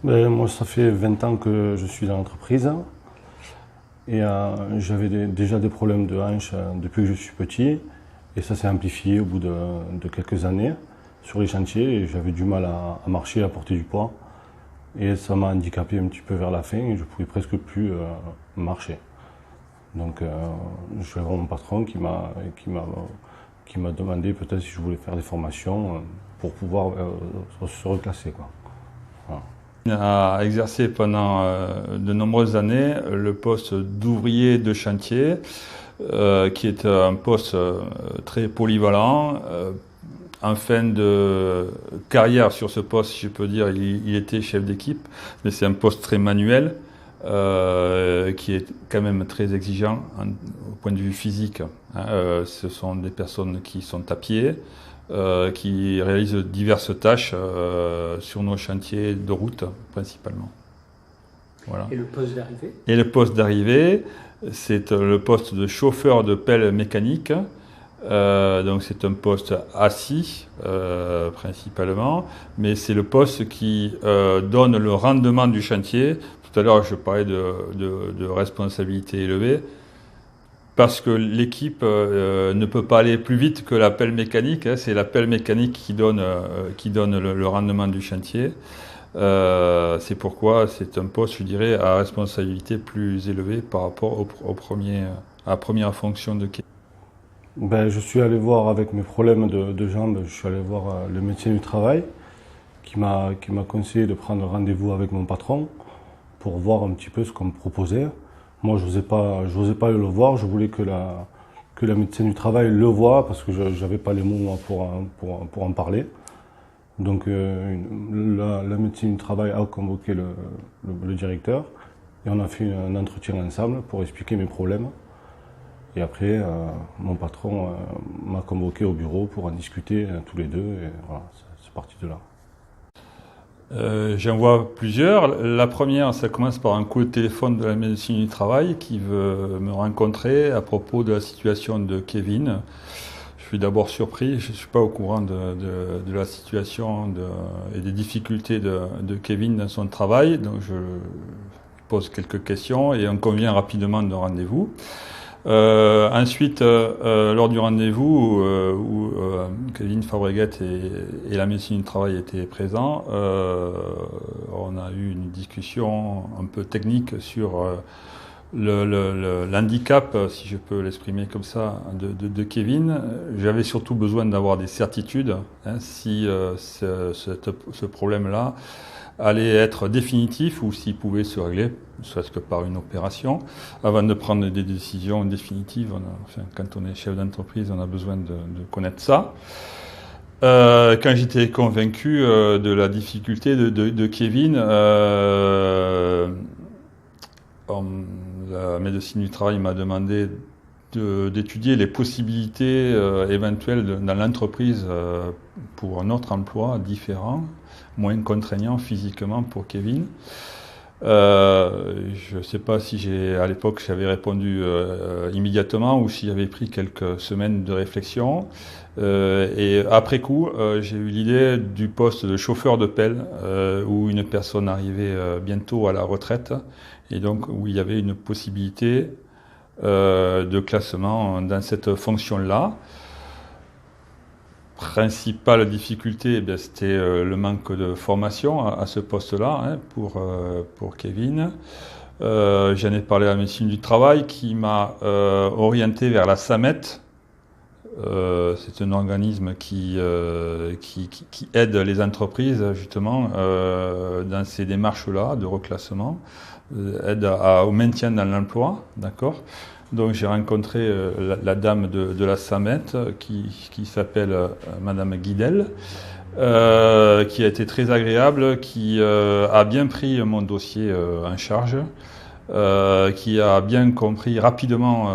Moi, ça fait 20 ans que je suis dans l'entreprise et j'avais déjà des problèmes de hanche depuis que je suis petit et ça s'est amplifié au bout de quelques années sur les chantiers et j'avais du mal à marcher, à porter du poids et ça m'a handicapé un petit peu vers la fin et je pouvais presque plus marcher. Donc je suis allé voir mon patron qui m'a demandé peut-être si je voulais faire des formations pour pouvoir se reclasser, quoi. Voilà. Il a exercé pendant de nombreuses années le poste d'ouvrier de chantier, qui est un poste très polyvalent. En fin de carrière sur ce poste, si je peux dire, il était chef d'équipe, mais c'est un poste très manuel, qui est quand même très exigeant au point de vue physique. Hein. Ce sont des personnes qui sont à pied, qui réalisent diverses tâches sur nos chantiers de route principalement. Voilà. Et le poste d'arrivée? Et le poste d'arrivée, c'est le poste de chauffeur de pelle mécanique. Donc c'est un poste assis principalement, mais c'est le poste qui donne le rendement du chantier. Tout à l'heure je parlais de responsabilité élevée, parce que l'équipe ne peut pas aller plus vite que la pelle mécanique. Hein, c'est la pelle mécanique qui donne le rendement du chantier. C'est pourquoi c'est un poste, je dirais, à responsabilité plus élevée par rapport à la première fonction de quai. Je suis allé voir avec mes problèmes de jambes, je suis allé voir le médecin du travail qui m'a conseillé de prendre rendez-vous avec mon patron pour voir un petit peu ce qu'on me proposait. Moi, je n'osais pas le voir, je voulais que la médecin du travail le voie parce que je n'avais pas les mots pour en parler. Donc la médecine du travail a convoqué le directeur et on a fait un entretien ensemble pour expliquer mes problèmes. Et après, mon patron m'a convoqué au bureau pour en discuter tous les deux et voilà, c'est parti de là. J'en vois plusieurs. La première, ça commence par un coup de téléphone de la médecine du travail qui veut me rencontrer à propos de la situation de Kevin. Je suis d'abord surpris, je ne suis pas au courant de la situation et des difficultés de Kevin dans son travail, donc je pose quelques questions et on convient rapidement d'un rendez-vous. Ensuite, lors du rendez-vous où Kevin Fabregat et la médecine du travail étaient présents, on a eu une discussion un peu technique sur l'handicap, si je peux l'exprimer comme ça, de Kevin. J'avais surtout besoin d'avoir des certitudes, hein, si ce problème-là allait être définitif ou s'il pouvait se régler, ne serait-ce que par une opération, avant de prendre des décisions définitives. Quand on est chef d'entreprise, on a besoin de connaître ça. Quand j'étais convaincu de la difficulté de Kevin, la médecine du travail m'a demandé d'étudier les possibilités éventuelles dans l'entreprise pour un autre emploi différent, moins contraignant physiquement pour Kevin. Je ne sais pas si à l'époque j'avais répondu immédiatement ou si j'avais pris quelques semaines de réflexion. Et après coup, j'ai eu l'idée du poste de chauffeur de pelle où une personne arrivait bientôt à la retraite et donc où il y avait une possibilité de classement dans cette fonction-là. Principale difficulté, c'était le manque de formation à ce poste-là, hein, pour Kevin. J'en ai parlé à la médecine du travail qui m'a orienté vers la SAMET. C'est un organisme qui aide les entreprises justement dans ces démarches-là de reclassement, aide au maintien dans l'emploi, d'accord. Donc j'ai rencontré la dame de la SAMET qui s'appelle Madame Guidel, qui a été très agréable, qui a bien pris mon dossier en charge, qui a bien compris rapidement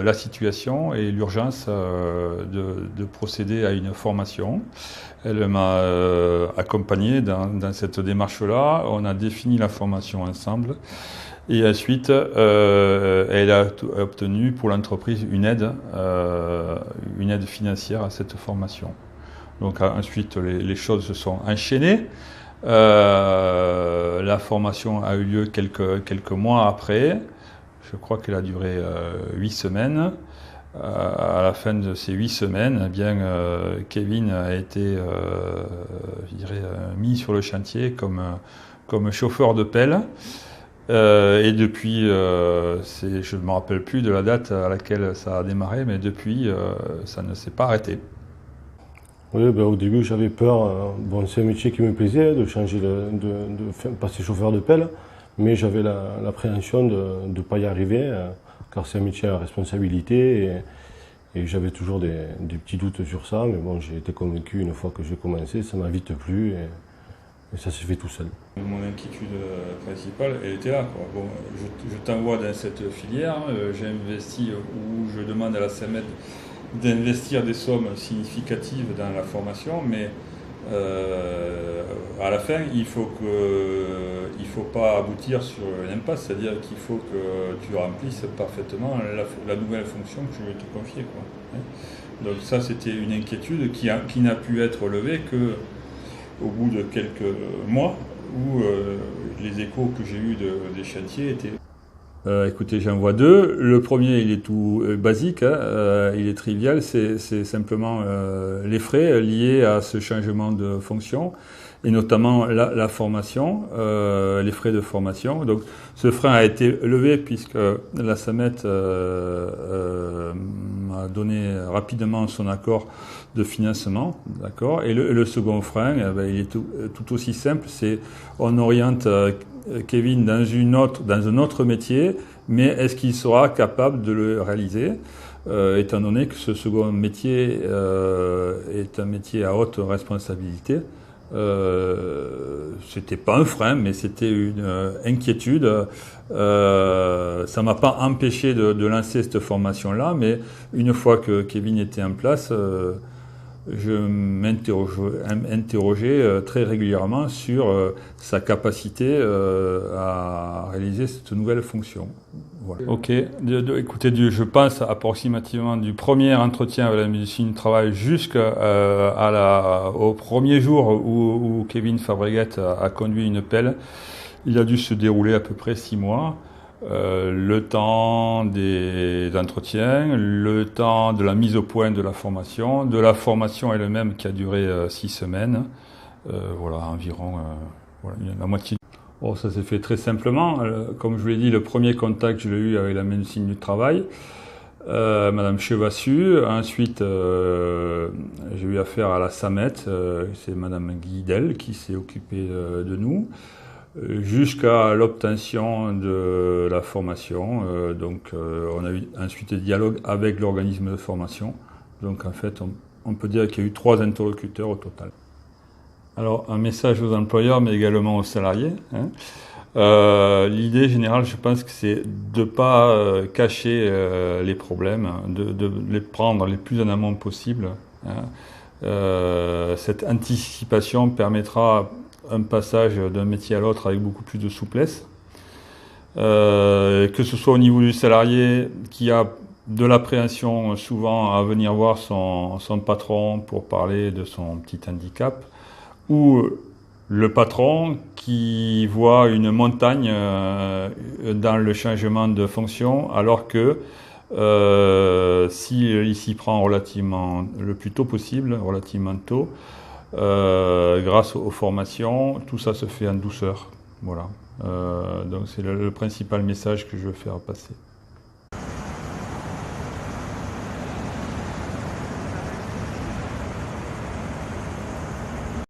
la situation et l'urgence de procéder à une formation. Elle m'a accompagné dans cette démarche-là. On a défini la formation ensemble. Et ensuite, elle a obtenu pour l'entreprise une aide financière à cette formation. Donc ensuite, les choses se sont enchaînées. La formation a eu lieu quelques mois après. Je crois qu'elle a duré 8 semaines. À la fin de ces 8 semaines, eh bien, Kevin a été je dirais, mis sur le chantier comme chauffeur de pelle. Et depuis, je ne me rappelle plus de la date à laquelle ça a démarré, mais depuis, ça ne s'est pas arrêté. Oui, ben, au début j'avais peur. Bon, c'est un métier qui me plaisait, de changer, passer chauffeur de pelle, mais j'avais l'appréhension de ne pas y arriver, car c'est un métier à responsabilité, et j'avais toujours des petits doutes sur ça, mais bon, j'ai été convaincu une fois que j'ai commencé, ça m'a vite plu, et ça s'est fait tout seul. Mon inquiétude principale, elle était là, quoi. Bon, je t'envoie dans cette filière, j'ai investi, ou je demande à la CEMET d'investir des sommes significatives dans la formation, mais à la fin, il faut pas aboutir sur une impasse, c'est-à-dire qu'il faut que tu remplisses parfaitement la nouvelle fonction que je vais te confier, quoi. Donc ça, c'était une inquiétude qui n'a pu être levée que au bout de quelques mois, où les échos que j'ai eus des chantiers étaient... écoutez, j'en vois deux. Le premier, il est tout basique, hein, il est trivial, c'est simplement les frais liés à ce changement de fonction, et notamment la formation, les frais de formation. Donc, ce frein a été levé puisque la SAMET m'a donné rapidement son accord de financement, d'accord. Et le second frein, il est tout aussi simple, c'est on oriente Kevin dans un autre métier, mais est-ce qu'il sera capable de le réaliser, étant donné que ce second métier est un métier à haute responsabilité. C'était pas un frein, mais c'était une inquiétude. Ça m'a pas empêché de lancer cette formation-là, mais une fois que Kevin était en place, je m'interrogeais très régulièrement sur sa capacité à réaliser cette nouvelle fonction. Voilà. Ok, écoutez, je pense approximativement du premier entretien avec la médecine du travail jusqu'au premier jour où Kevin Fabreguet a conduit une pelle. Il a dû se dérouler à peu près 6 mois. Le temps des entretiens, le temps de la mise au point de la formation elle-même qui a duré 6 semaines, voilà, environ voilà, la moitié. Oh, ça s'est fait très simplement. Comme je vous l'ai dit, le premier contact, je l'ai eu avec la médecine du travail, Madame Chevassu. Ensuite, j'ai eu affaire à la SAMET, c'est Madame Guidel qui s'est occupée de nous, jusqu'à l'obtention de la formation. Donc, on a eu ensuite des dialogues avec l'organisme de formation. Donc, en fait, on peut dire qu'il y a eu 3 interlocuteurs au total. Alors, un message aux employeurs, mais également aux salariés, hein. L'idée générale, je pense que c'est de ne pas cacher les problèmes, de les prendre les plus en amont possible, hein. Cette anticipation permettra un passage d'un métier à l'autre avec beaucoup plus de souplesse. Que ce soit au niveau du salarié qui a de l'appréhension souvent à venir voir son patron pour parler de son petit handicap, ou le patron qui voit une montagne dans le changement de fonction, alors que s'il s'y prend le plus tôt possible, relativement tôt, grâce aux formations, tout ça se fait en douceur. Voilà. Donc c'est le principal message que je veux faire passer.